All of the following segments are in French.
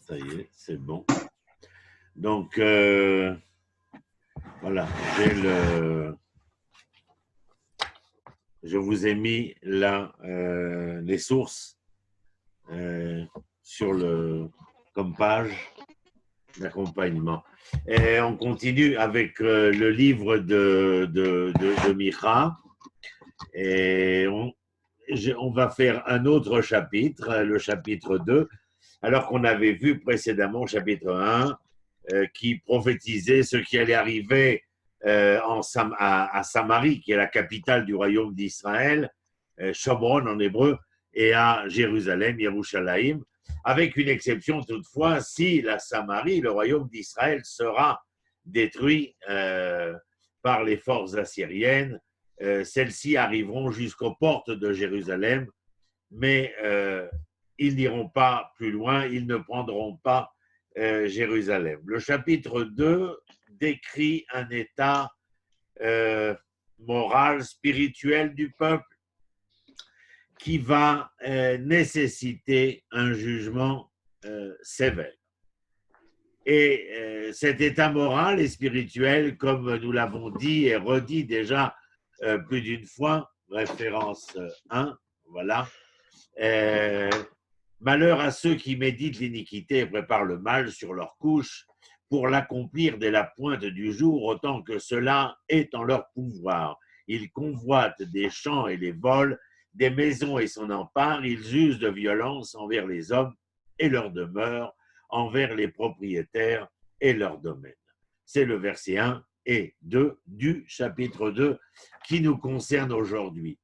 Ça y est, c'est bon. Donc, voilà, je vous ai mis là les sources sur comme page d'accompagnement. Et on continue avec le livre de Micha. Et on va faire un autre chapitre, le chapitre 2, alors qu'on avait vu précédemment, chapitre 1, qui prophétisait ce qui allait arriver à Samarie, qui est la capitale du royaume d'Israël, Shomron en hébreu, et à Jérusalem, Yerushalayim, avec une exception toutefois, si la Samarie, le royaume d'Israël, sera détruit par les forces assyriennes, celles-ci arriveront jusqu'aux portes de Jérusalem, mais ils n'iront pas plus loin, ils ne prendront pas Jérusalem. Le chapitre 2 décrit un état moral, spirituel du peuple qui va nécessiter un jugement sévère. Et cet état moral et spirituel, comme nous l'avons dit et redit déjà plus d'une fois, référence 1, voilà, malheur à ceux qui méditent l'iniquité et préparent le mal sur leur couche pour l'accomplir dès la pointe du jour, autant que cela est en leur pouvoir. Ils convoitent des champs et les volent, des maisons et s'en emparent, ils usent de violence envers les hommes et leur demeure, envers les propriétaires et leur domaine. C'est le verset 1 et 2 du chapitre 2 qui nous concerne aujourd'hui.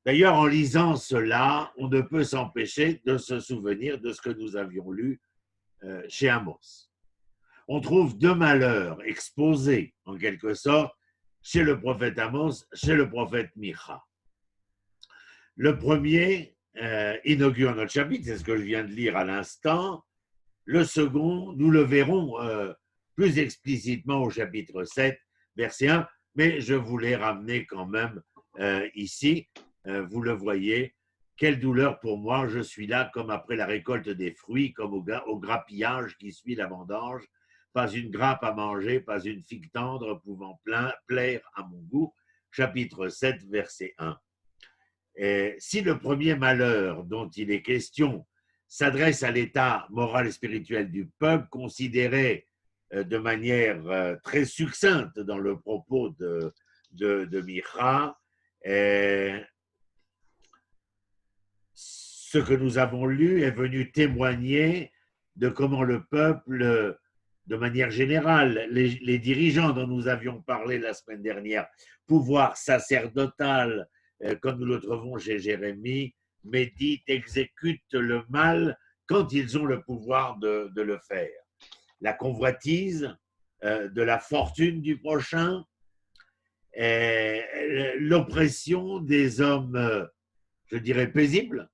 D'ailleurs, en lisant cela, on ne peut s'empêcher de se souvenir de ce que nous avions lu chez Amos. On trouve deux malheurs exposés, en quelque sorte, chez le prophète Amos, chez le prophète Micha. Le premier inaugure notre chapitre, c'est ce que je viens de lire à l'instant. Le second, nous le verrons plus explicitement au chapitre 7, verset 1, mais je voulais ramener quand même ici. Vous le voyez, quelle douleur pour moi, je suis là comme après la récolte des fruits, comme au grappillage qui suit la vendange, pas une grappe à manger, pas une figue tendre pouvant plaire à mon goût. Chapitre 7, verset 1. Et si le premier malheur dont il est question s'adresse à l'état moral et spirituel du peuple, considéré de manière très succincte dans le propos de Micha, ce que nous avons lu est venu témoigner de comment le peuple, de manière générale, les dirigeants dont nous avions parlé la semaine dernière, pouvoir sacerdotal, comme nous le trouvons chez Jérémie, méditent, exécutent le mal quand ils ont le pouvoir de le faire. La convoitise de la fortune du prochain, l'oppression des hommes, je dirais, paisibles,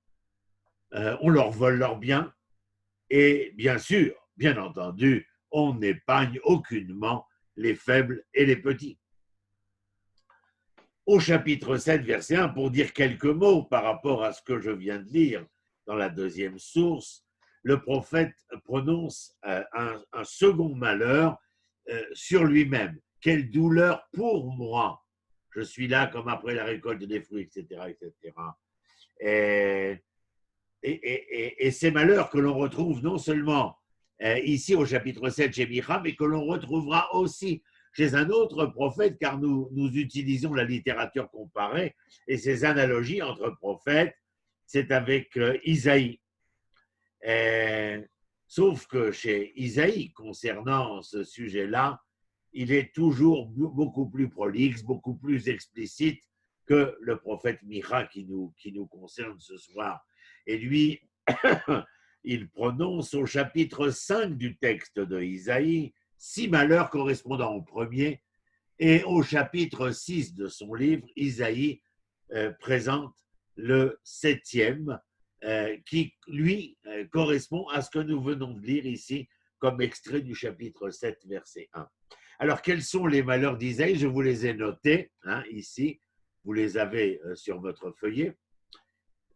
on leur vole leurs biens et bien sûr, bien entendu, on n'épargne aucunement les faibles et les petits. Au chapitre 7, verset 1, pour dire quelques mots par rapport à ce que je viens de lire dans la deuxième source, le prophète prononce un second malheur sur lui-même. Quelle douleur pour moi! Je suis là comme après la récolte des fruits, etc., etc. Et ces malheurs que l'on retrouve non seulement ici au chapitre 7 chez Micha, mais que l'on retrouvera aussi chez un autre prophète, car nous utilisons la littérature comparée, et ces analogies entre prophètes, c'est avec Isaïe. Sauf que chez Isaïe, concernant ce sujet-là, il est toujours beaucoup plus prolixe, beaucoup plus explicite que le prophète Micha qui nous concerne ce soir. Et lui, il prononce au chapitre 5 du texte de Isaïe 6 malheurs correspondant au premier, et au chapitre 6 de son livre, Isaïe présente le 7e, qui, lui, correspond à ce que nous venons de lire ici comme extrait du chapitre 7, verset 1. Alors, quels sont les malheurs d'Isaïe? Je vous les ai notés ici, vous les avez sur votre feuillet.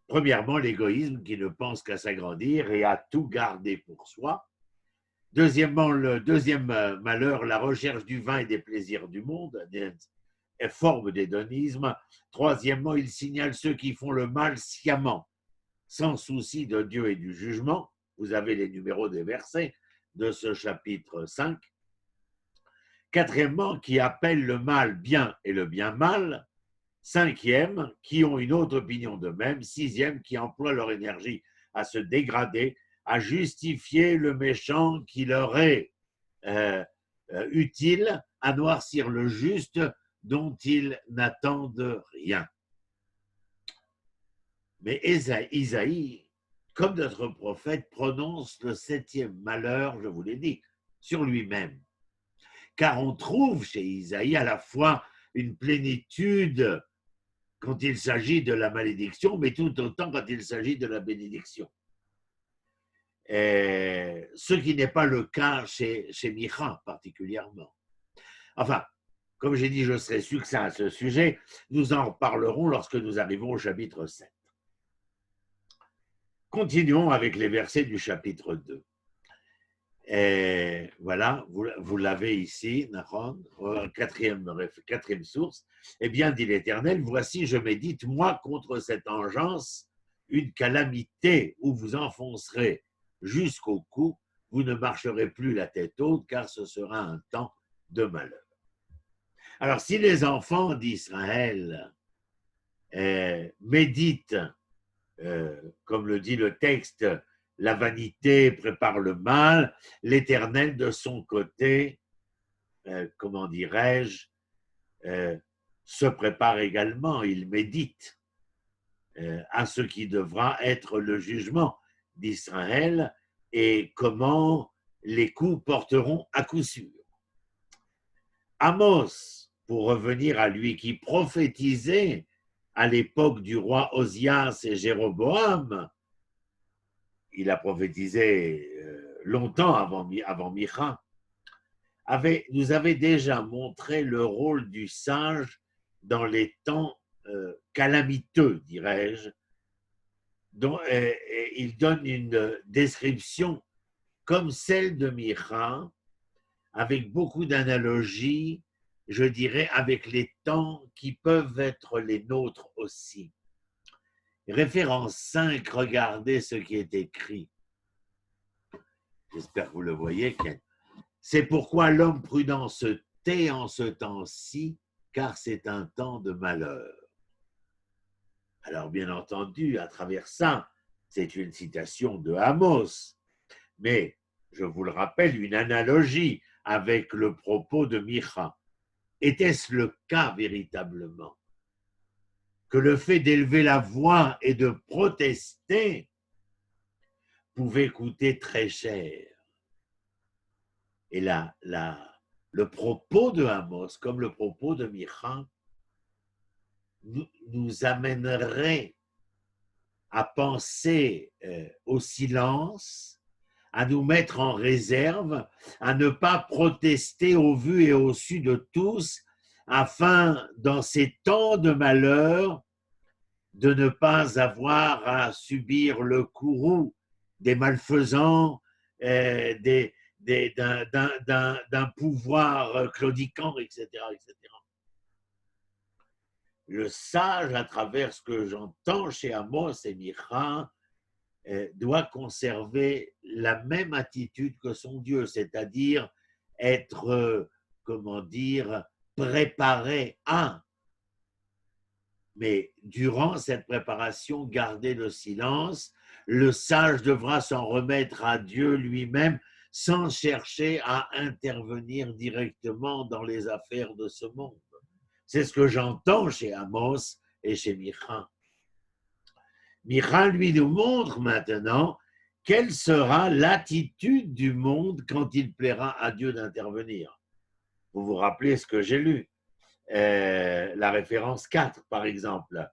Premièrement, l'égoïsme qui ne pense qu'à s'agrandir et à tout garder pour soi. Deuxièmement, le deuxième malheur, la recherche du vin et des plaisirs du monde, forme d'hédonisme. Troisièmement, il signale ceux qui font le mal sciemment, sans souci de Dieu et du jugement. Vous avez les numéros des versets de ce chapitre 5. Quatrièmement, qui appellent le mal bien et le bien mal. Cinquième, qui ont une autre opinion d'eux-mêmes. Sixième, qui emploient leur énergie à se dégrader, à justifier le méchant qui leur est utile, à noircir le juste dont ils n'attendent rien. Mais Isaïe, comme notre prophète, prononce le septième malheur, je vous l'ai dit, sur lui-même. Car on trouve chez Isaïe à la fois une plénitude quand il s'agit de la malédiction, mais tout autant quand il s'agit de la bénédiction. Ce qui n'est pas le cas chez Micha particulièrement. Enfin, comme j'ai dit, je serai succinct à ce sujet. Nous en reparlerons lorsque nous arrivons au chapitre 7. Continuons avec les versets du chapitre 2. Et voilà, vous l'avez ici, Nahon, quatrième source. Eh bien, dit l'Éternel, voici, je médite, moi, contre cette engeance, une calamité où vous enfoncerez jusqu'au cou, vous ne marcherez plus la tête haute, car ce sera un temps de malheur. Alors, si les enfants d'Israël méditent, comme le dit le texte, la vanité prépare le mal, l'Éternel de son côté, comment dirais-je, se prépare également, il médite à ce qui devra être le jugement d'Israël et comment les coups porteront à coup sûr. Amos, pour revenir à lui qui prophétisait à l'époque du roi Osias et Jéroboam, il a prophétisé longtemps avant Micha, nous avait déjà montré le rôle du sage dans les temps calamiteux, dirais-je. Il donne une description comme celle de Micha, avec beaucoup d'analogies, je dirais, avec les temps qui peuvent être les nôtres aussi. Référence 5, regardez ce qui est écrit. J'espère que vous le voyez. C'est pourquoi l'homme prudent se tait en ce temps-ci, car c'est un temps de malheur. Alors, bien entendu, à travers ça, c'est une citation de Amos, mais je vous le rappelle, une analogie avec le propos de Micha. Était-ce le cas véritablement? Que le fait d'élever la voix et de protester pouvait coûter très cher. Et le propos de Amos, comme le propos de Micha, nous amènerait à penser au silence, à nous mettre en réserve, à ne pas protester au vu et au su de tous, afin, dans ces temps de malheur, de ne pas avoir à subir le courroux des malfaisants, d'un pouvoir claudiquant, etc., etc. Le sage, à travers ce que j'entends chez Amos et Micha, doit conserver la même attitude que son Dieu, c'est-à-dire être, préparé à. Mais durant cette préparation, garder le silence, le sage devra s'en remettre à Dieu lui-même sans chercher à intervenir directement dans les affaires de ce monde. C'est ce que j'entends chez Amos et chez Micha. Micha, lui, nous montre maintenant quelle sera l'attitude du monde quand il plaira à Dieu d'intervenir. Vous vous rappelez ce que j'ai lu, la référence 4, par exemple.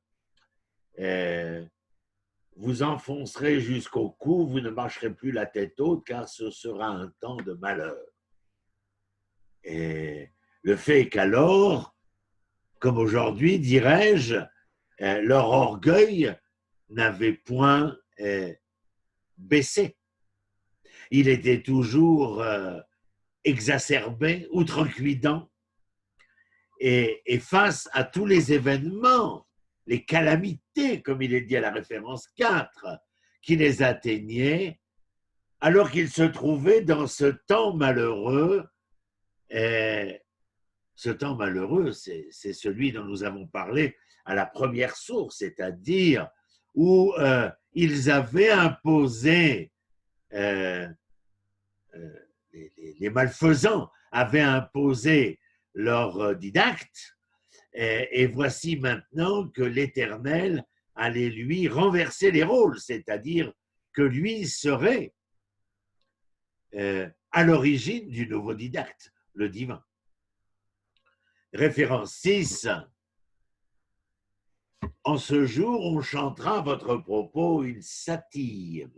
Vous enfoncerez jusqu'au cou, vous ne marcherez plus la tête haute, car ce sera un temps de malheur. Et le fait est qu'alors, comme aujourd'hui, dirais-je, leur orgueil n'avait point baissé. Il était toujours exacerbé, outrecuidant, et face à tous les événements, les calamités, comme il est dit à la référence 4, qui les atteignaient, alors qu'il se trouvait dans ce temps malheureux. Ce temps malheureux, c'est celui dont nous avons parlé à la première source, c'est-à-dire où ils avaient imposé, les malfaisants avaient imposé leur didacte, et voici maintenant que l'Éternel allait lui renverser les rôles, c'est-à-dire que lui serait à l'origine du nouveau didacte, le divin. Référence 6. En ce jour, on chantera à votre propos une satire.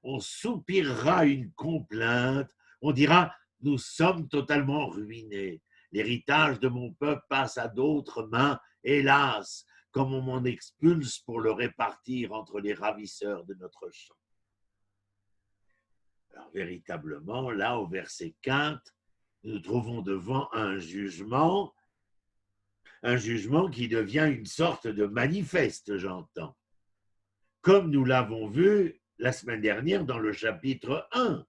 On soupirera une complainte. On dira, nous sommes totalement ruinés. L'héritage de mon peuple passe à d'autres mains. Hélas, comme on m'en expulse pour le répartir entre les ravisseurs de notre champ. Alors, véritablement, là, au verset 4, nous trouvons devant un jugement qui devient une sorte de manifeste, j'entends. Comme nous l'avons vu la semaine dernière dans le chapitre 1.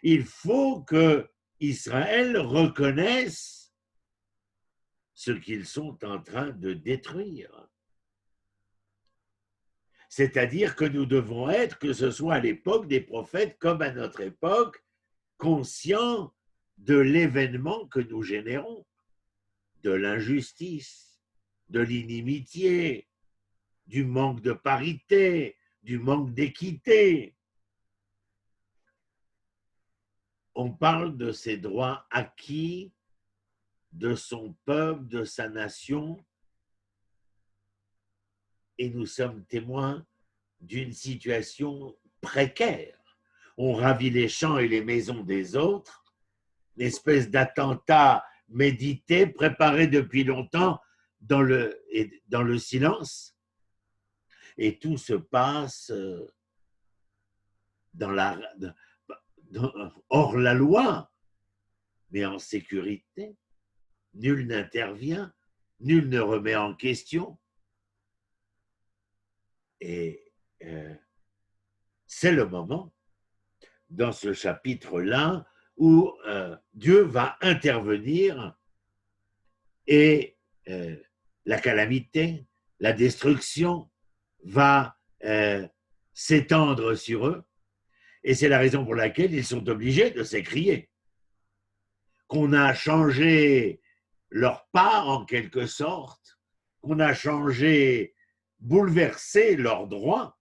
Il faut que Israël reconnaisse ce qu'ils sont en train de détruire. C'est-à-dire que nous devons être, que ce soit à l'époque des prophètes comme à notre époque, conscients de l'événement que nous générons, de l'injustice, de l'inimitié, du manque de parité, du manque d'équité. On parle de ses droits acquis, de son peuple, de sa nation, et nous sommes témoins d'une situation précaire. On ravit les champs et les maisons des autres, une espèce d'attentat médité, préparé depuis longtemps dans le silence, et tout se passe hors la loi, mais en sécurité. Nul n'intervient, nul ne remet en question. Et c'est le moment, dans ce chapitre-là, où Dieu va intervenir et la calamité, la destruction va s'étendre sur eux. Et c'est la raison pour laquelle ils sont obligés de s'écrier. Qu'on a changé leur part en quelque sorte, qu'on a changé, bouleversé leurs droits,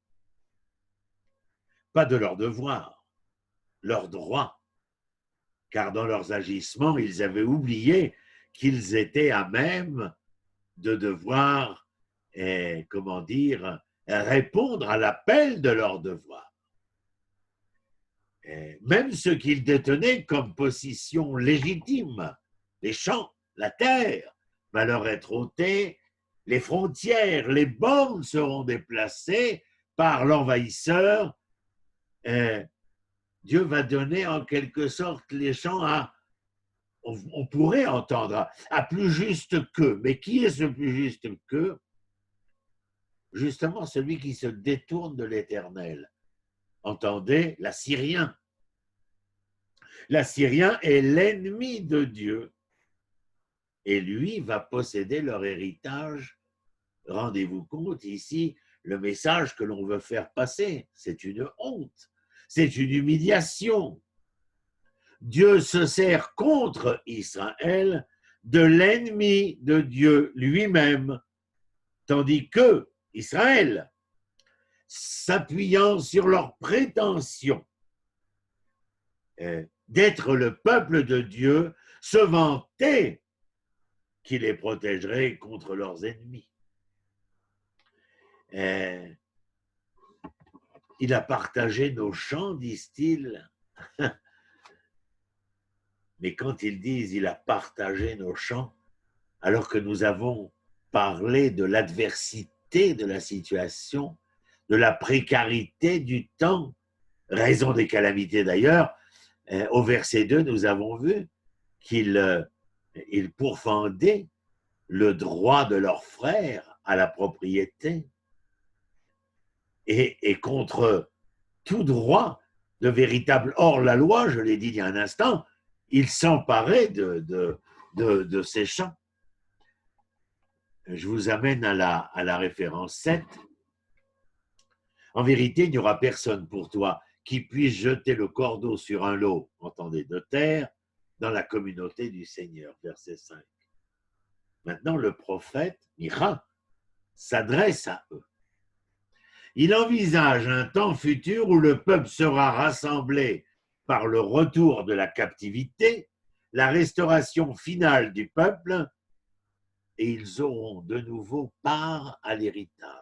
pas de leurs devoirs, leurs droits, car dans leurs agissements, ils avaient oublié qu'ils étaient à même de devoir, répondre à l'appel de leurs devoirs. Même ce qu'ils détenaient comme position légitime, les champs, la terre, va leur être ôté, les frontières, les bornes seront déplacées par l'envahisseur. Dieu va donner en quelque sorte les champs à, on pourrait entendre, à plus juste qu'eux. Mais qui est ce plus juste qu'eux? Justement celui qui se détourne de l'Éternel. Entendez, l'Assyrien. L'Assyrien est l'ennemi de Dieu et lui va posséder leur héritage. Rendez-vous compte ici, le message que l'on veut faire passer, c'est une honte, c'est une humiliation. Dieu se sert contre Israël de l'ennemi de Dieu lui-même, tandis que Israël, s'appuyant sur leurs prétentions d'être le peuple de Dieu, se vantait qu'il les protégerait contre leurs ennemis. Il a partagé nos champs, disent-ils. Mais quand ils disent il a partagé nos champs, alors que nous avons parlé de l'adversité gravité de la situation, de la précarité du temps, raison des calamités d'ailleurs. Au verset 2, nous avons vu qu'ils pourfendaient le droit de leurs frères à la propriété et contre tout droit de véritable hors-la-loi, je l'ai dit il y a un instant, ils s'emparaient de ces champs. Je vous amène à la référence 7. En vérité, il n'y aura personne pour toi qui puisse jeter le cordeau sur un lot, entendez, de terre, dans la communauté du Seigneur, verset 5. Maintenant, le prophète, Micha, s'adresse à eux. Il envisage un temps futur où le peuple sera rassemblé par le retour de la captivité, la restauration finale du peuple, et ils auront de nouveau part à l'héritage.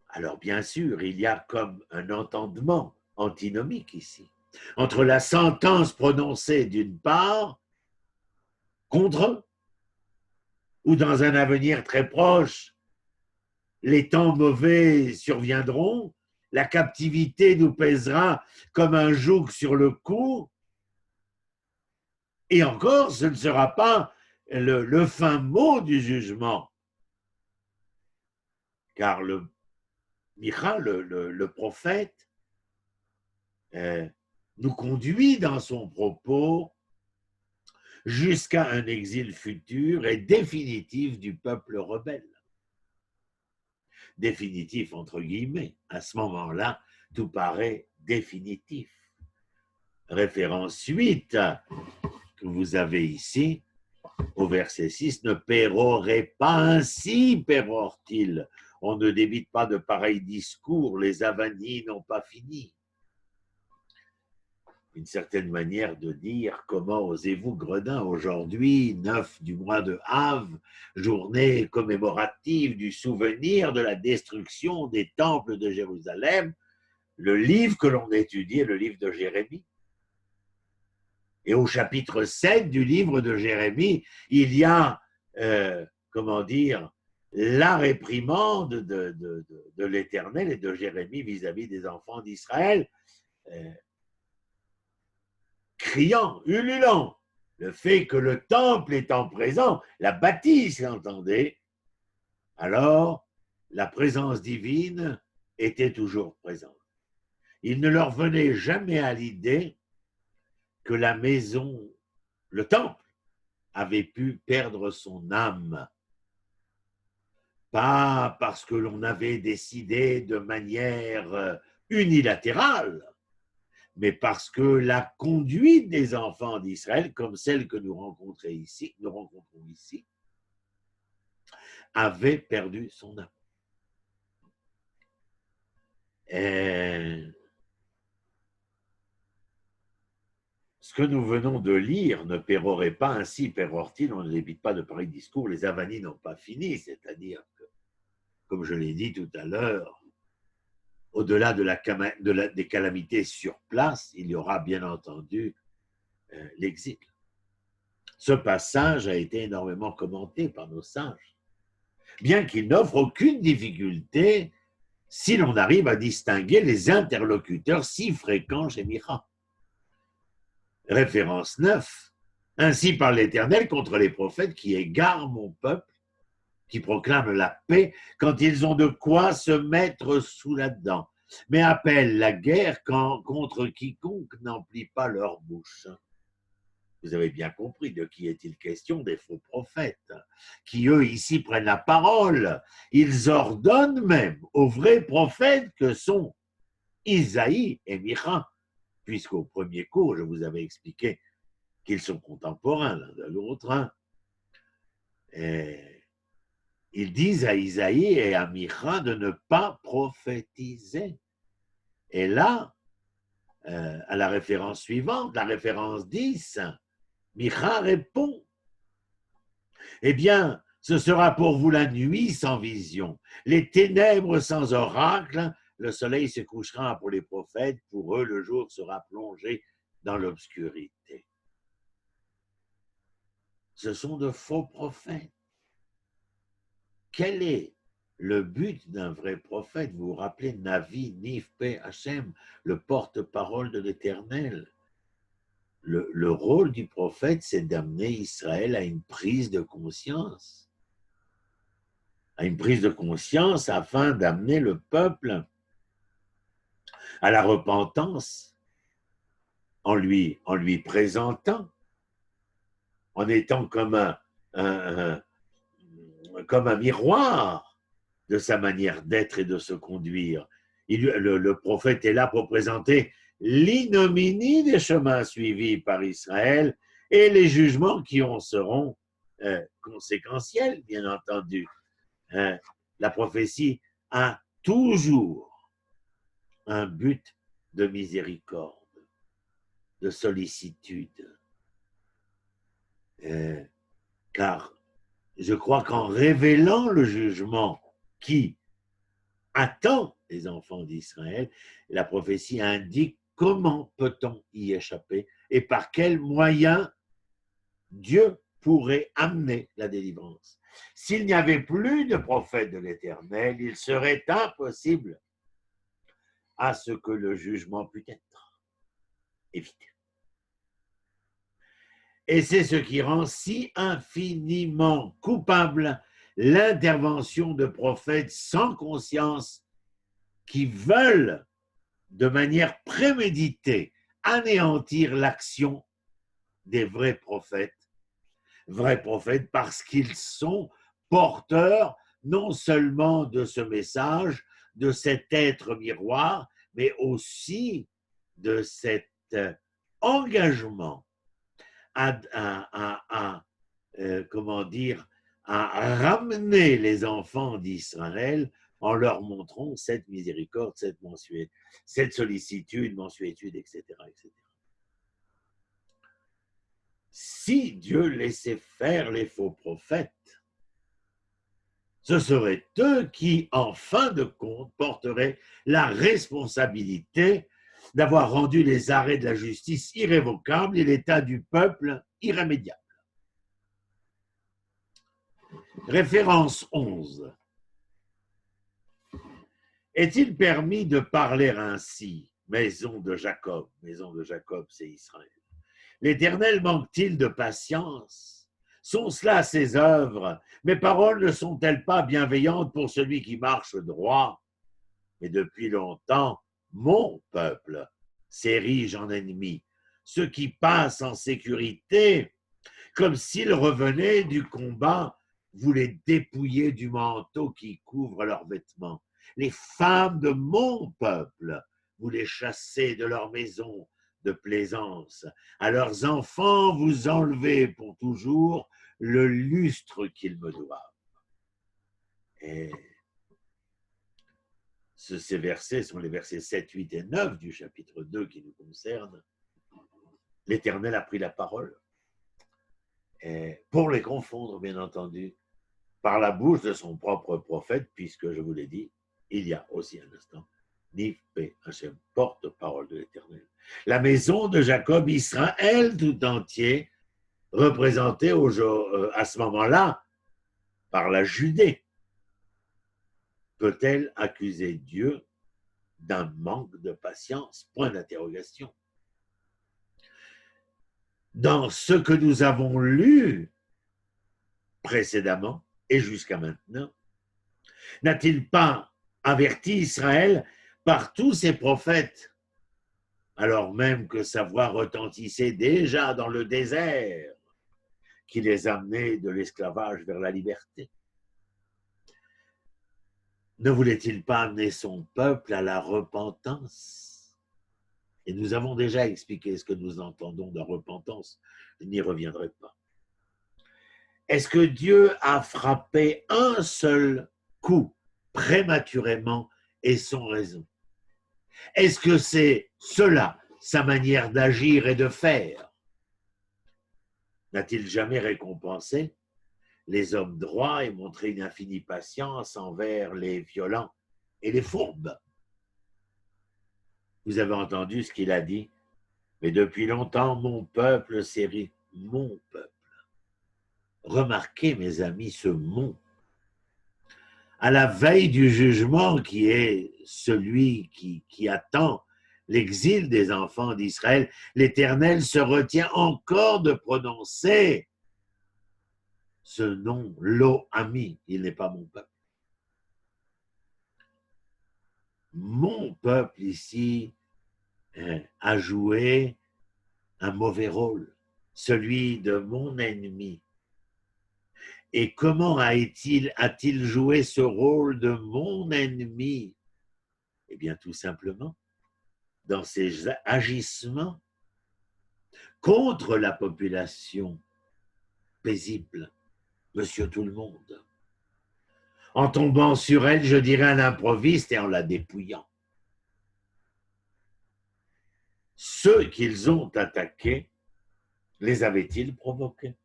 Alors bien sûr, il y a comme un entendement antinomique ici, entre la sentence prononcée d'une part contre eux, ou dans un avenir très proche, les temps mauvais surviendront, la captivité nous pèsera comme un joug sur le cou, et encore, ce ne sera pas le fin mot du jugement, car Micha, le prophète, nous conduit dans son propos jusqu'à un exil futur et définitif du peuple rebelle. Définitif entre guillemets, à ce moment-là, tout paraît définitif. Référence 8 que vous avez ici, au verset 6, ne pérorait pas ainsi, pérore-t-il. On ne débite pas de pareils discours, les avanies n'ont pas fini. Une certaine manière de dire comment osez-vous, gredin, aujourd'hui, 9 du mois de Av, journée commémorative du souvenir de la destruction des temples de Jérusalem, le livre que l'on étudie est le livre de Jérémie. Et au chapitre 7 du livre de Jérémie, il y a, la réprimande de l'Éternel et de Jérémie vis-à-vis des enfants d'Israël, criant, ululant, le fait que le temple étant présent, la bâtisse, entendez, alors la présence divine était toujours présente. Il ne leur venait jamais à l'idée que la maison, le temple, avait pu perdre son âme. Pas parce que l'on avait décidé de manière unilatérale, mais parce que la conduite des enfants d'Israël, comme celle que nous rencontrons ici, avait perdu son âme. Ce que nous venons de lire ne pérorait pas ainsi, pérore-t-il, on ne débite pas de pareils discours, les avanies n'ont pas fini, c'est-à-dire que, comme je l'ai dit tout à l'heure, au-delà des calamités sur place, il y aura bien entendu l'exil. Ce passage a été énormément commenté par nos sages, bien qu'il n'offre aucune difficulté si l'on arrive à distinguer les interlocuteurs si fréquents chez Micha. Référence 9. Ainsi parle l'Éternel contre les prophètes qui égarent mon peuple, qui proclament la paix quand ils ont de quoi se mettre sous la dent, mais appellent la guerre contre quiconque n'emplit pas leur bouche. Vous avez bien compris de qui est-il question, des faux prophètes, qui eux ici prennent la parole. Ils ordonnent même aux vrais prophètes que sont Isaïe et Micha, puisqu'au premier cours, je vous avais expliqué qu'ils sont contemporains l'un de l'autre. Ils disent à Isaïe et à Micha de ne pas prophétiser. Et là, à la référence suivante, la référence 10, Micha répond, eh bien, ce sera pour vous la nuit sans vision, les ténèbres sans oracle, le soleil se couchera pour les prophètes, pour eux le jour sera plongé dans l'obscurité. ce sont de faux prophètes. Quel est le but d'un vrai prophète? Vous vous rappelez Navi, Nifpe, Hachem, le porte-parole de l'Éternel. Le rôle du prophète, c'est d'amener Israël à une prise de conscience. À une prise de conscience afin d'amener le peuple à la repentance en lui présentant, en étant comme comme un miroir de sa manière d'être et de se conduire. Le prophète est là pour présenter l'ignominie des chemins suivis par Israël et les jugements qui en seront conséquentiels, bien entendu. La prophétie a toujours un but de miséricorde, de sollicitude. Car je crois qu'en révélant le jugement qui attend les enfants d'Israël, la prophétie indique comment peut-on y échapper et par quels moyens Dieu pourrait amener la délivrance. S'il n'y avait plus de prophète de l'Éternel, il serait impossible à ce que le jugement pût être évité. Et c'est ce qui rend si infiniment coupable l'intervention de prophètes sans conscience qui veulent, de manière préméditée, anéantir l'action des vrais prophètes parce qu'ils sont porteurs non seulement de ce message, de cet être miroir, mais aussi de cet engagement comment dire, à ramener les enfants d'Israël en leur montrant cette miséricorde, cette sollicitude, mansuétude, etc., etc. Si Dieu laissait faire les faux prophètes, ce seraient eux qui, en fin de compte, porteraient la responsabilité d'avoir rendu les arrêts de la justice irrévocables et l'état du peuple irrémédiable. Référence 11. Est-il permis de parler ainsi, maison de Jacob? Maison de Jacob, c'est Israël. L'Éternel manque-t-il de patience? Sont cela ses œuvres? Mes paroles ne sont-elles pas bienveillantes pour celui qui marche droit? Mais depuis longtemps, mon peuple s'érige en ennemi. Ceux qui passent en sécurité, comme s'ils revenaient du combat, vous les dépouillez du manteau qui couvre leurs vêtements. Les femmes de mon peuple, vous les chassez de leur maison de plaisance. À leurs enfants, vous enlevez pour toujours le lustre qu'ils me doivent. Et ces versets sont les versets 7, 8 et 9 du chapitre 2 qui nous concernent. L'Éternel a pris la parole. Et pour les confondre, bien entendu, par la bouche de son propre prophète, puisque je vous l'ai dit, il y a aussi un instant, Nifpe Hachem, porte-parole de l'Éternel. La maison de Jacob, Israël tout entier, représenté à ce moment-là par la Judée, peut-elle accuser Dieu d'un manque de patience? Point d'interrogation. Dans ce que nous avons lu précédemment et jusqu'à maintenant, n'a-t-il pas averti Israël par tous ses prophètes, alors même que sa voix retentissait déjà dans le désert, qui les amenait de l'esclavage vers la liberté? Ne voulait-il pas amener son peuple à la repentance? Et nous avons déjà expliqué ce que nous entendons de repentance, je n'y reviendrai pas. Est-ce que Dieu a frappé un seul coup prématurément et sans raison? Est-ce que c'est cela, sa manière d'agir et de faire? N'a-t-il jamais récompensé les hommes droits et montré une infinie patience envers les violents et les fourbes? Vous avez entendu ce qu'il a dit? Mais depuis longtemps, mon peuple s'érige, mon peuple. Remarquez, mes amis, ce mont. À la veille du jugement qui est celui qui attend l'exil des enfants d'Israël, l'Éternel se retient encore de prononcer ce nom, Lo-Ami. Il n'est pas mon peuple. Mon peuple ici a joué un mauvais rôle, celui de mon ennemi. Et comment a-t-il joué ce rôle de mon ennemi? Eh bien, tout simplement, dans ses agissements contre la population paisible, monsieur tout le monde, en tombant sur elle, je dirais à l'improviste et en la dépouillant. Ceux qu'ils ont attaqués, les avaient-ils provoqués?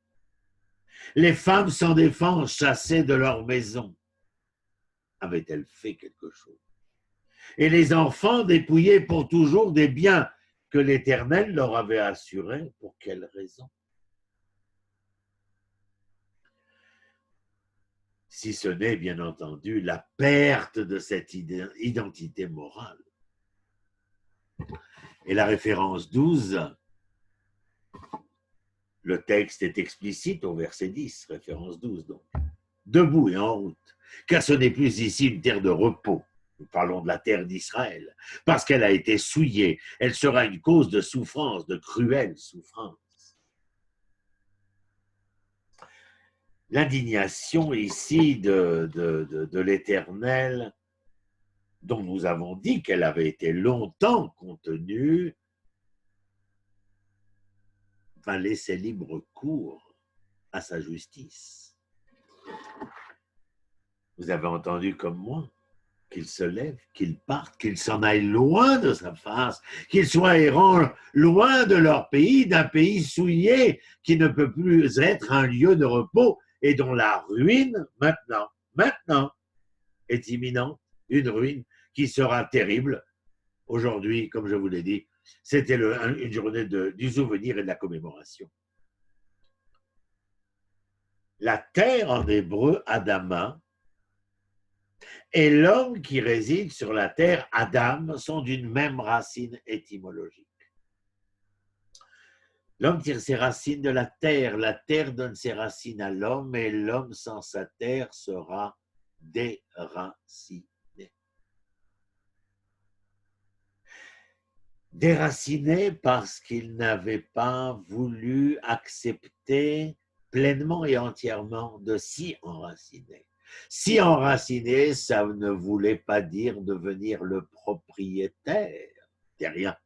Les femmes sans défense chassées de leur maison, avaient-elles fait quelque chose? Et les enfants dépouillés pour toujours des biens que l'Éternel leur avait assurés, pour quelle raison? Si ce n'est, bien entendu, la perte de cette identité morale. Et la référence 12, le texte est explicite au verset 10, référence 12 donc. Debout et en route, car ce n'est plus ici une terre de repos. Nous parlons de la terre d'Israël, parce qu'elle a été souillée. Elle sera une cause de souffrance, de cruelle souffrance. L'indignation ici de l'Éternel, dont nous avons dit qu'elle avait été longtemps contenue, va laisser libre cours à sa justice. Vous avez entendu comme moi qu'il se lève, qu'il parte, qu'il s'en aille loin de sa face, qu'il soit errant loin de leur pays, d'un pays souillé qui ne peut plus être un lieu de repos et dont la ruine maintenant est imminente, une ruine qui sera terrible. Aujourd'hui, comme je vous l'ai dit, c'était une journée du souvenir et de la commémoration. La terre en hébreu, Adama, et l'homme qui réside sur la terre, Adam, sont d'une même racine étymologique. L'homme tire ses racines de la terre donne ses racines à l'homme, et l'homme sans sa terre sera déraciné. Déraciné parce qu'il n'avait pas voulu accepter pleinement et entièrement de s'y enraciner. S'y enraciner, ça ne voulait pas dire devenir le propriétaire des rien,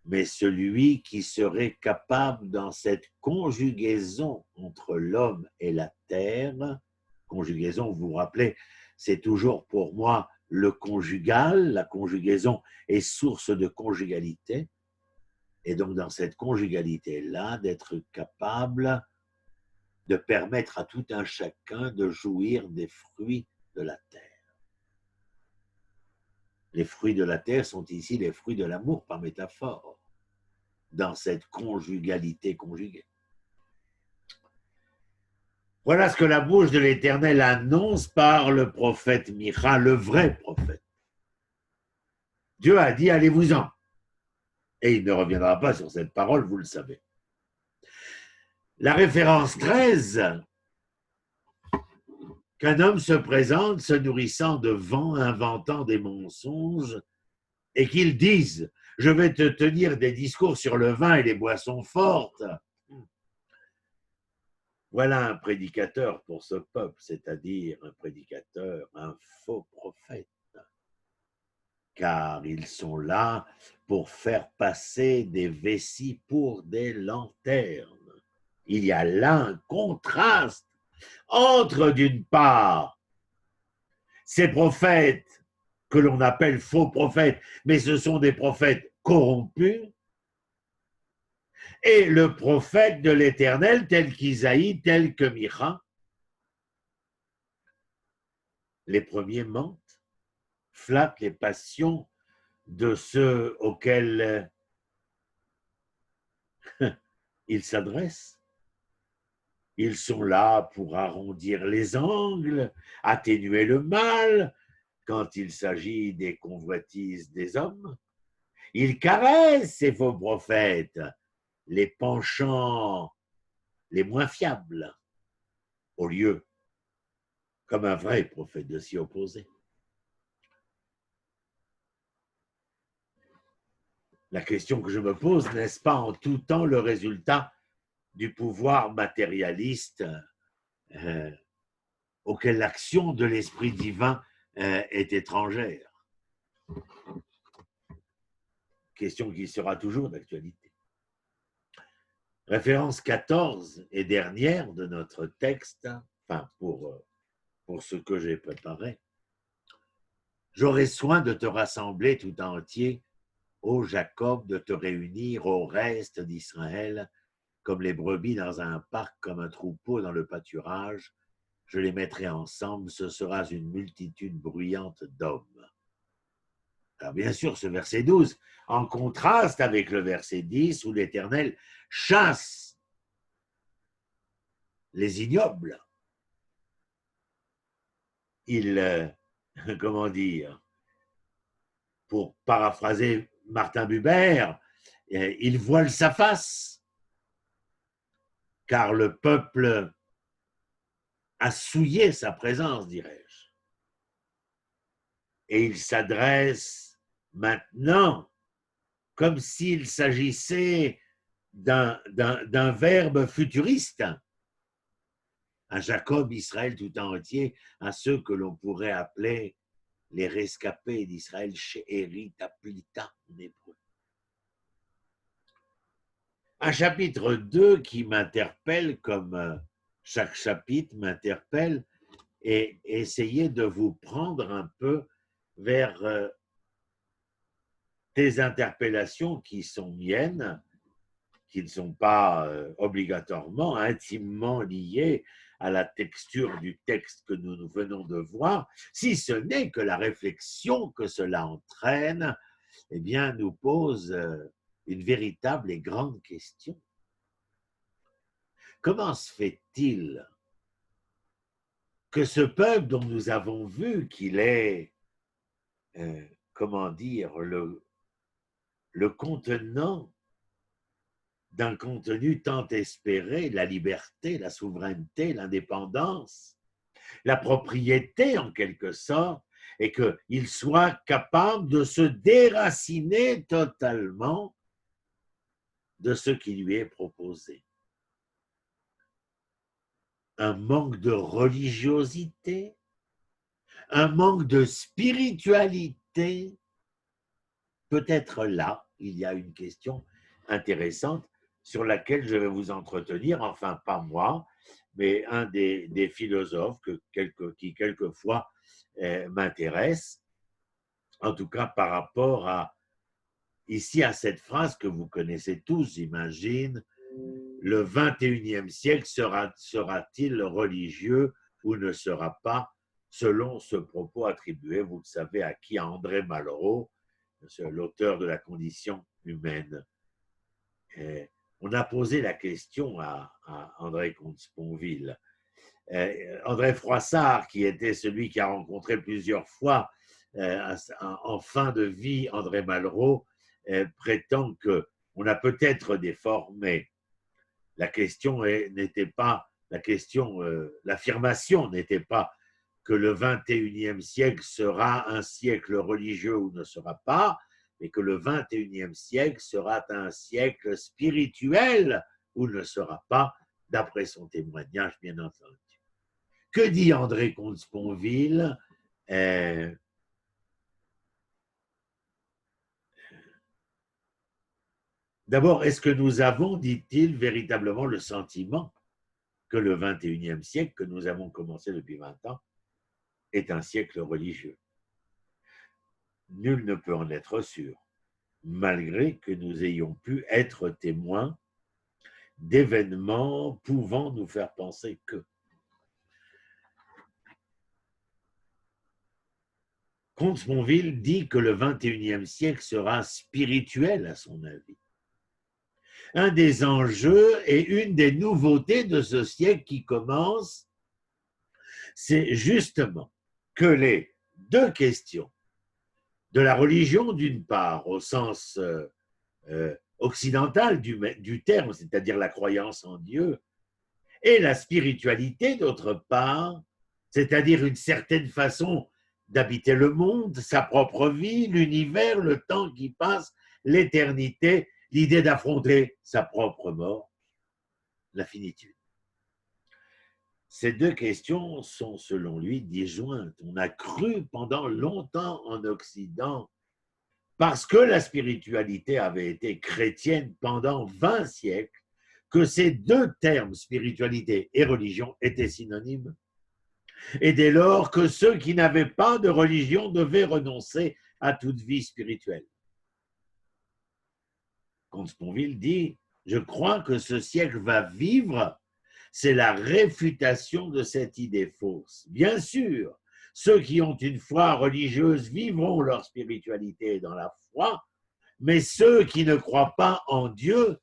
mais celui qui serait capable dans cette conjugaison entre l'homme et la terre, conjugaison, vous vous rappelez, c'est toujours pour moi le conjugal, la conjugaison est source de conjugalité, et donc dans cette conjugalité-là, d'être capable de permettre à tout un chacun de jouir des fruits de la terre. Les fruits de la terre sont ici les fruits de l'amour par métaphore, dans cette conjugalité conjuguée. Voilà ce que la bouche de l'Éternel annonce par le prophète Micha, le vrai prophète. Dieu a dit, allez-vous-en. Et il ne reviendra pas sur cette parole, vous le savez. La référence 13, qu'un homme se présente se nourrissant de vent, inventant des mensonges, et qu'il dise, je vais te tenir des discours sur le vin et les boissons fortes. Voilà un prédicateur pour ce peuple, c'est-à-dire un prédicateur, un faux prophète. Car ils sont là pour faire passer des vessies pour des lanternes. Il y a là un contraste entre, d'une part, ces prophètes que l'on appelle faux prophètes, mais ce sont des prophètes corrompus, et le prophète de l'Éternel tel qu'Isaïe, tel que Micha. Les premiers mentent, flattent les passions de ceux auxquels ils s'adressent, Ils sont là pour arrondir les angles, atténuer le mal quand il s'agit des convoitises des hommes. Ils caressent ces faux prophètes, les penchants les moins fiables, au lieu, comme un vrai prophète, de s'y opposer. La question que je me pose, n'est-ce pas en tout temps le résultat du pouvoir matérialiste auquel l'action de l'Esprit divin est étrangère? Question qui sera toujours d'actualité. Référence 14 et dernière de notre texte, enfin pour ce que j'ai préparé. J'aurai soin de te rassembler tout entier, ô Jacob, de te réunir au reste d'Israël, comme les brebis dans un parc, comme un troupeau dans le pâturage. Je les mettrai ensemble, ce sera une multitude bruyante d'hommes. Alors bien sûr, ce verset 12, en contraste avec le verset 10, où l'Éternel chasse les ignobles. Il, comment dire, pour paraphraser Martin Buber, il voile sa face, car le peuple a souillé sa présence, dirais-je. Et il s'adresse maintenant comme s'il s'agissait d'un verbe futuriste à Jacob, Israël tout entier, à ceux que l'on pourrait appeler les rescapés d'Israël, She'erit Aplita en hébreu. Un chapitre 2 qui m'interpelle, comme chaque chapitre m'interpelle, et essayer de vous prendre un peu vers des interpellations qui sont miennes, qui ne sont pas obligatoirement intimement liées à la texture du texte que nous venons de voir, si ce n'est que la réflexion que cela entraîne, eh bien, nous pose une véritable et grande question. Comment se fait-il que ce peuple dont nous avons vu qu'il est, comment dire, le contenant d'un contenu tant espéré, la liberté, la souveraineté, l'indépendance, la propriété en quelque sorte, et qu'il soit capable de se déraciner totalement de ce qui lui est proposé. Un manque de religiosité, un manque de spiritualité, peut-être là, il y a une question intéressante sur laquelle je vais vous entretenir, enfin pas moi, mais un des philosophes qui quelquefois m'intéresse, en tout cas par rapport à, ici à cette phrase que vous connaissez tous, j'imagine, le 21e siècle sera-t-il religieux ou ne sera pas, selon ce propos attribué, vous le savez, à qui? À André Malraux, l'auteur de La condition humaine. Et on a posé la question à André Comte-Sponville. André Froissart, qui était celui qui a rencontré plusieurs fois en fin de vie André Malraux, prétend qu'on a peut-être déformé. La question n'était pas, l'affirmation n'était pas que le 21e siècle sera un siècle religieux ou ne sera pas, mais que le 21e siècle sera un siècle spirituel ou ne sera pas, d'après son témoignage, bien entendu. Que dit André Comte-Sponville? D'abord, est-ce que nous avons, dit-il, véritablement le sentiment que le 21e siècle, que nous avons commencé depuis 20 ans, est un siècle religieux? Nul ne peut en être sûr, malgré que nous ayons pu être témoins d'événements pouvant nous faire penser que. Comte-Sponville dit que le 21e siècle sera spirituel, à son avis. un des enjeux et une des nouveautés de ce siècle qui commence, c'est justement que les deux questions de la religion d'une part, au sens occidental du terme, c'est-à-dire la croyance en Dieu, et la spiritualité d'autre part, c'est-à-dire une certaine façon d'habiter le monde, sa propre vie, l'univers, le temps qui passe, l'éternité, l'idée d'affronter sa propre mort, la finitude. Ces deux questions sont, selon lui, disjointes. On a cru pendant longtemps en Occident, parce que la spiritualité avait été chrétienne pendant 20 siècles, que ces deux termes, spiritualité et religion, étaient synonymes. Et dès lors que ceux qui n'avaient pas de religion devaient renoncer à toute vie spirituelle. Comte Sponville dit, je crois que ce siècle va vivre, c'est la réfutation de cette idée fausse. Bien sûr, ceux qui ont une foi religieuse vivront leur spiritualité dans la foi, mais ceux qui ne croient pas en Dieu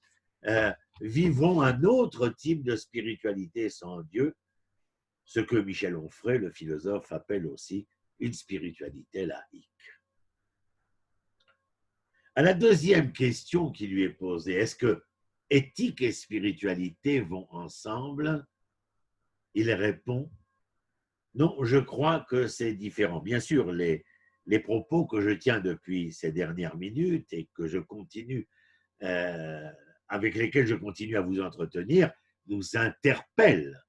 vivront un autre type de spiritualité sans Dieu, ce que Michel Onfray, le philosophe, appelle aussi une spiritualité laïque. À la deuxième question qui lui est posée, est-ce que éthique et spiritualité vont ensemble? Il répond, non, je crois que c'est différent. Bien sûr, les propos que je tiens depuis ces dernières minutes et que je continue, avec lesquels je continue à vous entretenir, nous interpellent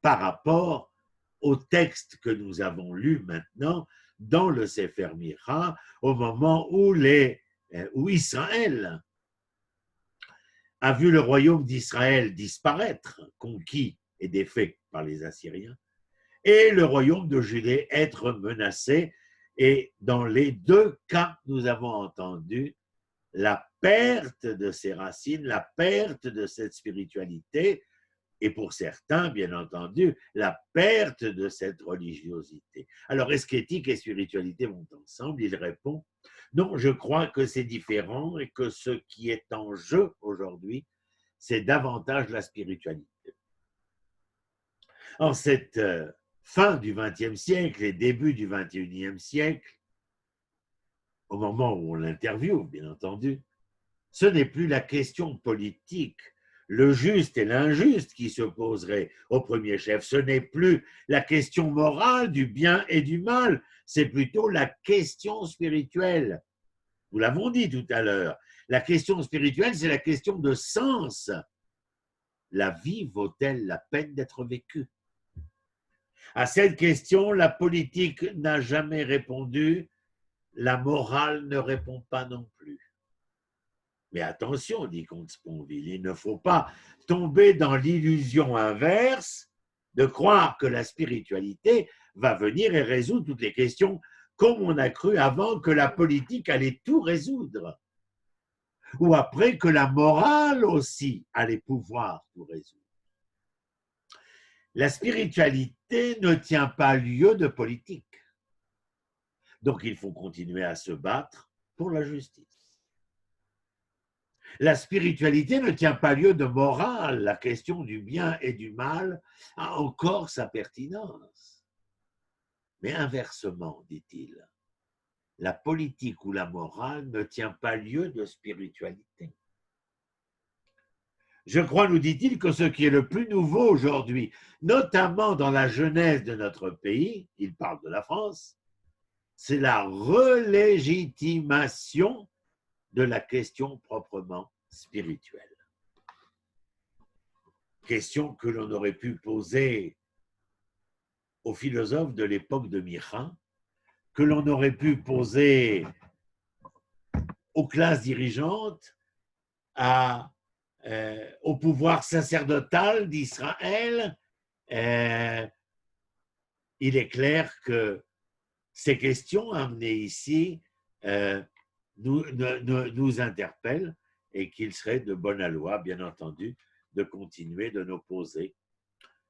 par rapport au texte que nous avons lu maintenant dans le Sefer Micha, au moment où Israël a vu le royaume d'Israël disparaître, conquis et défait par les Assyriens, et le royaume de Judée être menacé. Et dans les deux cas, nous avons entendu la perte de ses racines, la perte de cette spiritualité, et pour certains, bien entendu, la perte de cette religiosité. Alors, est-ce qu'éthique et spiritualité vont ensemble? Il répond, non, je crois que c'est différent et que ce qui est en jeu aujourd'hui, c'est davantage la spiritualité. En cette fin du XXe siècle et début du XXIe siècle, au moment où on l'interviewe, bien entendu, ce n'est plus la question politique, le juste et l'injuste qui se poserait au premier chef. Ce n'est plus la question morale du bien et du mal, c'est plutôt la question spirituelle. Nous l'avons dit tout à l'heure, la question spirituelle, c'est la question de sens. La vie vaut-elle la peine d'être vécue? À cette question, la politique n'a jamais répondu, la morale ne répond pas non plus. Mais attention, dit Comte Sponville, il ne faut pas tomber dans l'illusion inverse de croire que la spiritualité va venir et résoudre toutes les questions comme on a cru avant que la politique allait tout résoudre, ou après que la morale aussi allait pouvoir tout résoudre. La spiritualité ne tient pas lieu de politique. Donc il faut continuer à se battre pour la justice. La spiritualité ne tient pas lieu de morale. La question du bien et du mal a encore sa pertinence. Mais inversement, dit-il, la politique ou la morale ne tient pas lieu de spiritualité. Je crois, nous dit-il, que ce qui est le plus nouveau aujourd'hui, notamment dans la jeunesse de notre pays, il parle de la France, c'est la relégitimation de la question proprement spirituelle. Question que l'on aurait pu poser aux philosophes de l'époque de Micha, que l'on aurait pu poser aux classes dirigeantes, au pouvoir sacerdotal d'Israël. Il est clair que ces questions amenées ici nous interpellent et qu'il serait de bonne loi, bien entendu, de continuer de nous poser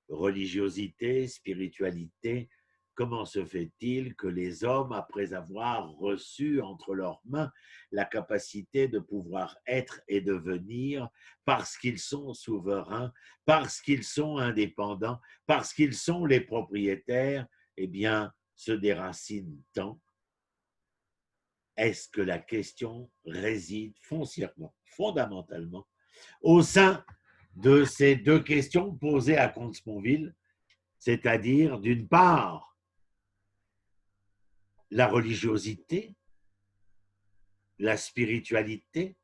religiosité, spiritualité, comment se fait-il que les hommes, après avoir reçu entre leurs mains la capacité de pouvoir être et devenir, parce qu'ils sont souverains, parce qu'ils sont indépendants, parce qu'ils sont les propriétaires, eh bien, se déracinent tant? Est-ce que la question réside foncièrement, fondamentalement, au sein de ces deux questions posées à Comte-Sponville, c'est-à-dire, d'une part, la religiosité, la spiritualité,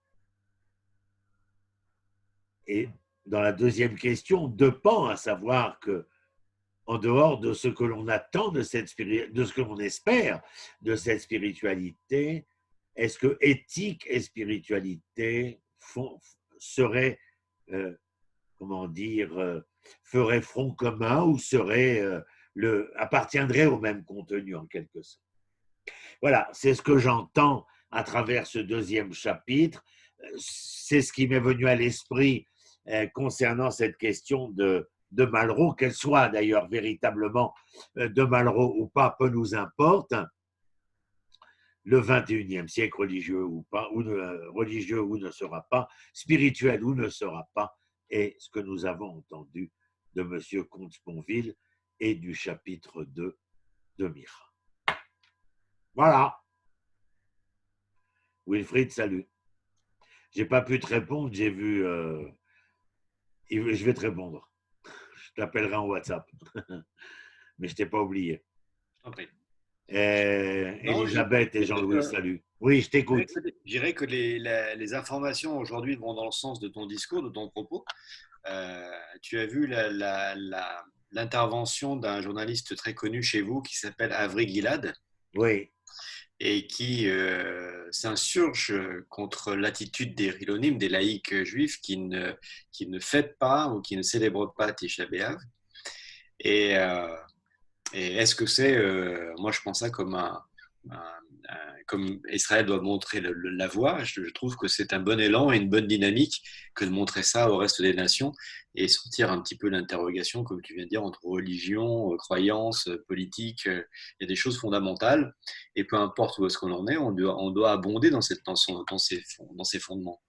et dans la deuxième question, deux pans, à savoir que, en dehors de ce que l'on attend de ce que l'on espère de cette spiritualité, est-ce que éthique et spiritualité seraient, comment dire, feraient front commun ou appartiendraient au même contenu en quelque sorte? Voilà, c'est ce que j'entends à travers ce deuxième chapitre. C'est ce qui m'est venu à l'esprit concernant cette question de Malraux, qu'elle soit d'ailleurs véritablement de Malraux ou pas, peu nous importe. Le 21e siècle, religieux ou pas, religieux ou ne sera pas, spirituel ou ne sera pas, est ce que nous avons entendu de M. Comte-Sponville et du chapitre 2 de Mira. Voilà. Wilfried, salut. J'ai pas pu te répondre, j'ai vu. Je vais te répondre. Je t'appellerai en WhatsApp. Mais je t'ai pas oublié. Okay. Elisabeth et Jean-Louis, salut. Oui, je t'écoute. Je dirais que les informations aujourd'hui vont dans le sens de ton discours, de ton propos. Tu as vu l'intervention d'un journaliste très connu chez vous qui s'appelle Avri Gilad. Oui. Et qui s'insurge contre l'attitude des Hilonimes, des laïcs juifs qui ne fêtent pas ou qui ne célèbrent pas Tisha B'Av. Et est-ce que c'est, moi je pense ça comme comme Israël doit montrer la voie, je trouve que c'est un bon élan et une bonne dynamique que de montrer ça au reste des nations et sortir un petit peu l'interrogation, comme tu viens de dire, entre religion, croyance, politique. Il y a des choses fondamentales et peu importe où est-ce qu'on en est, on doit abonder dans ces fondements.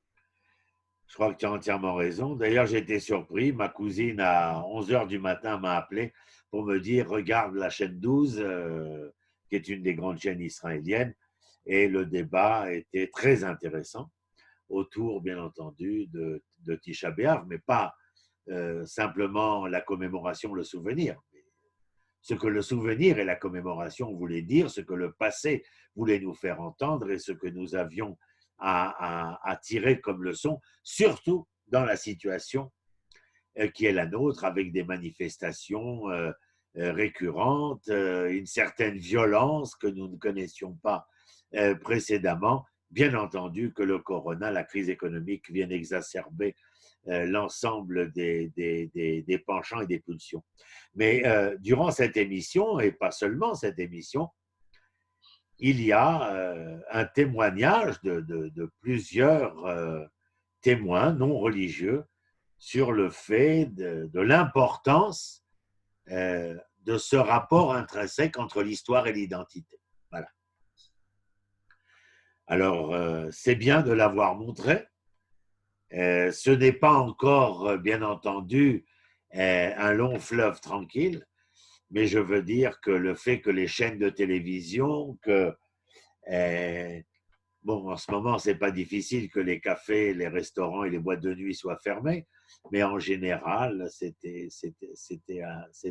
Je crois que tu as entièrement raison. D'ailleurs, j'ai été surpris. Ma cousine, à 11h du matin, m'a appelé pour me dire, regarde la chaîne 12, qui est une des grandes chaînes israéliennes, et le débat était très intéressant autour, bien entendu, de Tisha B'Av, mais pas simplement la commémoration, le souvenir. Ce que le souvenir et la commémoration voulaient dire, ce que le passé voulait nous faire entendre et ce que nous avions à tirer comme leçon, surtout dans la situation qui est la nôtre, avec des manifestations récurrentes, une certaine violence que nous ne connaissions pas précédemment. Bien entendu que le corona, la crise économique, vient exacerber l'ensemble des penchants et des pulsions. Mais durant cette émission, et pas seulement cette émission, il y a un témoignage de plusieurs témoins non religieux sur le fait de l'importance de ce rapport intrinsèque entre l'histoire et l'identité. Voilà. Alors, c'est bien de l'avoir montré. Ce n'est pas encore, bien entendu, un long fleuve tranquille, mais je veux dire que le fait que les chaînes de télévision, bon, en ce moment, c'est pas difficile que les cafés, les restaurants et les boîtes de nuit soient fermés, mais en général, c'est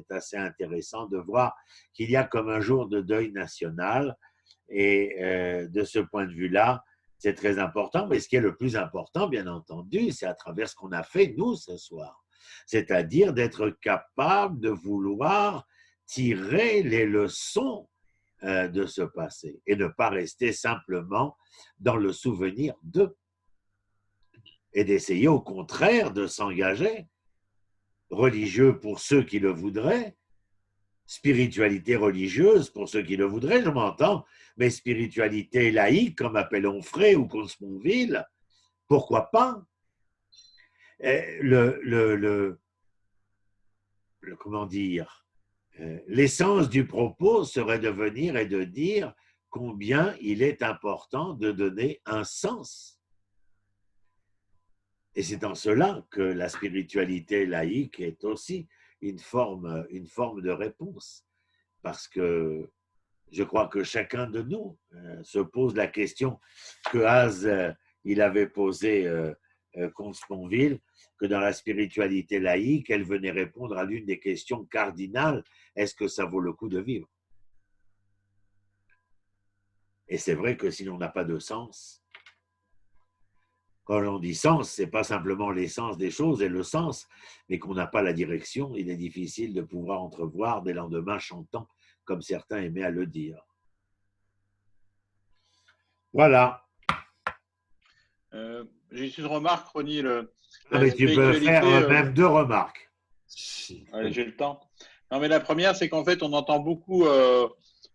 assez intéressant de voir qu'il y a comme un jour de deuil national, et de ce point de vue-là, c'est très important, mais ce qui est le plus important, bien entendu, c'est à travers ce qu'on a fait, nous, ce soir. C'est-à-dire d'être capable de vouloir tirer les leçons de ce passé et ne pas rester simplement dans le souvenir d'eux. Et d'essayer au contraire de s'engager, religieux pour ceux qui le voudraient, spiritualité religieuse pour ceux qui le voudraient, je m'entends, mais spiritualité laïque, comme appelle Onfray ou Comte-Sponville, pourquoi pas? Comment dire, L'essence du propos serait de venir et de dire combien il est important de donner un sens. Et c'est en cela que la spiritualité laïque est aussi une forme de réponse. Parce que je crois que chacun de nous se pose la question que Haas il avait posée contre Sponville, que dans la spiritualité laïque, elle venait répondre à l'une des questions cardinales, est-ce que ça vaut le coup de vivre? Et c'est vrai que si l'on n'a pas de sens, quand on dit sens, ce n'est pas simplement l'essence des choses et le sens, mais qu'on n'a pas la direction, il est difficile de pouvoir entrevoir des lendemains chantants, comme certains aimaient à le dire. Voilà. J'ai une remarque, Ronny. Mais tu peux faire même 2 remarques. Allez, j'ai le temps. Non, mais la première, c'est qu'en fait, on entend beaucoup.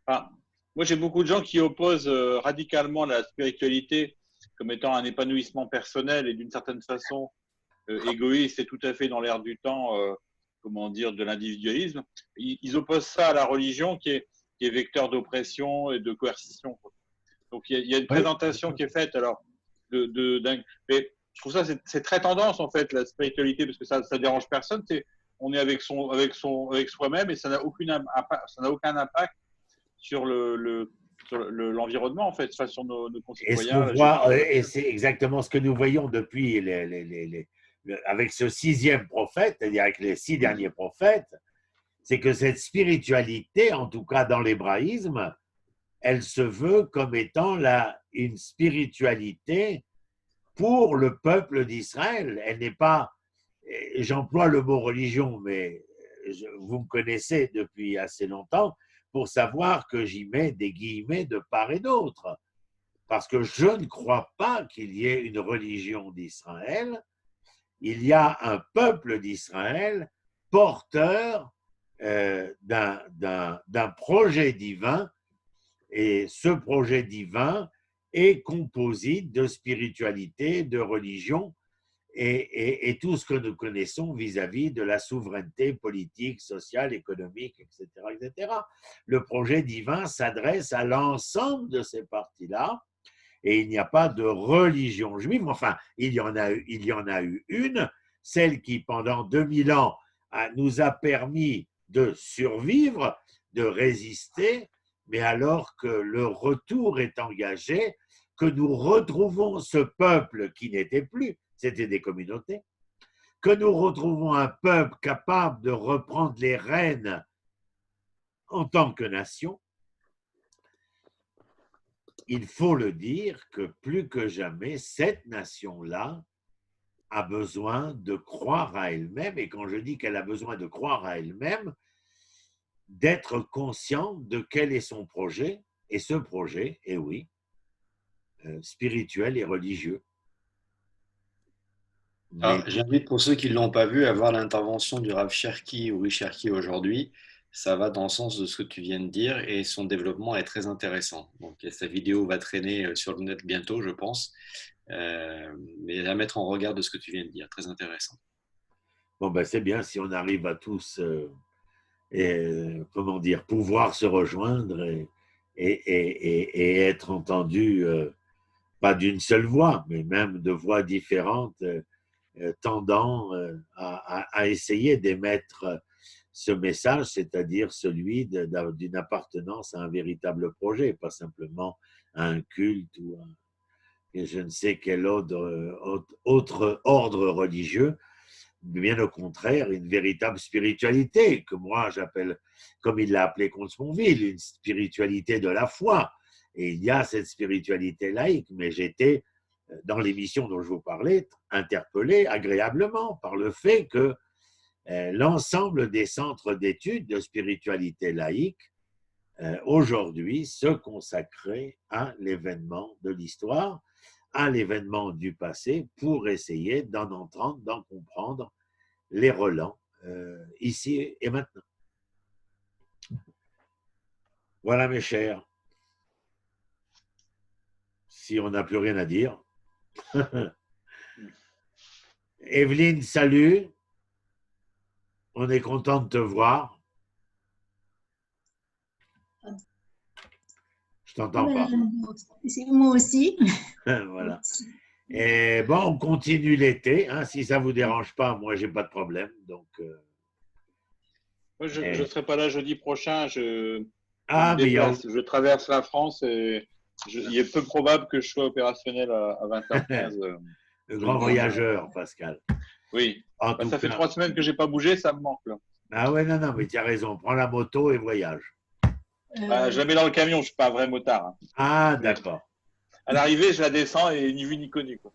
Moi, j'ai beaucoup de gens qui opposent radicalement la spiritualité comme étant un épanouissement personnel et d'une certaine façon égoïste et tout à fait dans l'air du temps, comment dire, de l'individualisme. Ils opposent ça à la religion qui est vecteur d'oppression et de coercition. Donc, il y a une présentation qui est faite. Alors, mais je trouve ça, c'est très tendance, en fait, la spiritualité, parce que ça dérange personne. On est avec soi-même et ça n'a aucun impact sur l'environnement, en fait, sur nos concitoyens. Et c'est exactement ce que nous voyons depuis avec ce 6e prophète, c'est-à-dire avec les 6 derniers prophètes, c'est que cette spiritualité, en tout cas dans l'hébraïsme, elle se veut comme étant une spiritualité pour le peuple d'Israël. Elle n'est pas, j'emploie le mot religion, mais vous me connaissez depuis assez longtemps pour savoir que j'y mets des guillemets de part et d'autre. Parce que je ne crois pas qu'il y ait une religion d'Israël. Il y a un peuple d'Israël porteur d'un projet divin. Et ce projet divin est composite de spiritualité, de religion et tout ce que nous connaissons vis-à-vis de la souveraineté politique, sociale, économique, etc., etc. Le projet divin s'adresse à l'ensemble de ces parties-là et il n'y a pas de religion juive. Enfin, il y en a eu une, celle qui, pendant 2000 ans, nous a permis de survivre, de résister, mais alors que le retour est engagé, que nous retrouvons ce peuple qui n'était plus, c'était des communautés, que nous retrouvons un peuple capable de reprendre les rênes en tant que nation, il faut le dire que plus que jamais, cette nation-là a besoin de croire à elle-même, et quand je dis qu'elle a besoin de croire à elle-même, d'être consciente de quel est son projet, et ce projet est, oui, spirituel et religieux. Alors, j'invite pour ceux qui ne l'ont pas vu à voir l'intervention du Rav Cherki ou Cherki aujourd'hui. Ça va dans le sens de ce que tu viens de dire et son développement est très intéressant. Donc, sa vidéo va traîner sur le net bientôt, je pense, mais à mettre en regard de ce que tu viens de dire. Très intéressant. Bon, ben c'est bien si on arrive à tous, pouvoir se rejoindre et être entendus, pas d'une seule voix, mais même de voix différentes, tendant à essayer d'émettre ce message, c'est-à-dire celui d'une appartenance à un véritable projet, pas simplement à un culte ou à je ne sais quel autre ordre religieux, mais bien au contraire, une véritable spiritualité, que moi j'appelle, comme il l'a appelé Comte-Sponville, une spiritualité de la foi. Et il y a cette spiritualité laïque, mais j'étais, dans l'émission dont je vous parlais, interpellé agréablement par le fait que l'ensemble des centres d'études de spiritualité laïque aujourd'hui se consacraient à l'événement de l'histoire, à l'événement du passé, pour essayer d'en entendre, d'en comprendre les relents ici et maintenant. Voilà mes chers. Si on n'a plus rien à dire. Evelyne, salut. On est content de te voir. Je t'entends pas. Moi aussi. Voilà. Et bon, on continue l'été. Hein, si ça ne vous dérange pas, moi, j'ai pas de problème. Donc, Moi, je ne serai pas là jeudi prochain. Je ah, me mais déplace. Je traverse la France et il est peu probable que je sois opérationnel à 20h15. le grand voyageur, Pascal. Oui. En Bah, tout ça fait cas. 3 semaines que je n'ai pas bougé, ça me manque. Là. Ah ouais, non, mais tu as raison. Prends la moto et voyage. Je la mets dans le camion, je ne suis pas un vrai motard. Hein. Ah, d'accord. À l'arrivée, je la descends et ni vu ni connu. Quoi.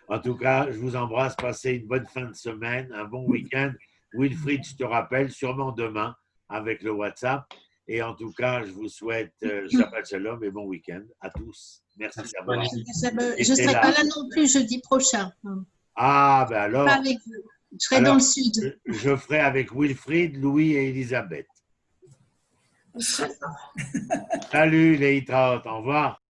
En tout cas, je vous embrasse. Passez une bonne fin de semaine, un bon week-end. Wilfried, je te rappelle, sûrement demain avec le WhatsApp. Et en tout cas, je vous souhaite Shabbat Shalom et bon week-end à tous. Merci d'avoir été Je ne serai pas là non plus jeudi prochain. Ah, ben alors. Pas avec vous. Je serai dans le sud. Je ferai avec Wilfried, Louis et Elisabeth. Salut les Hitraot, au revoir.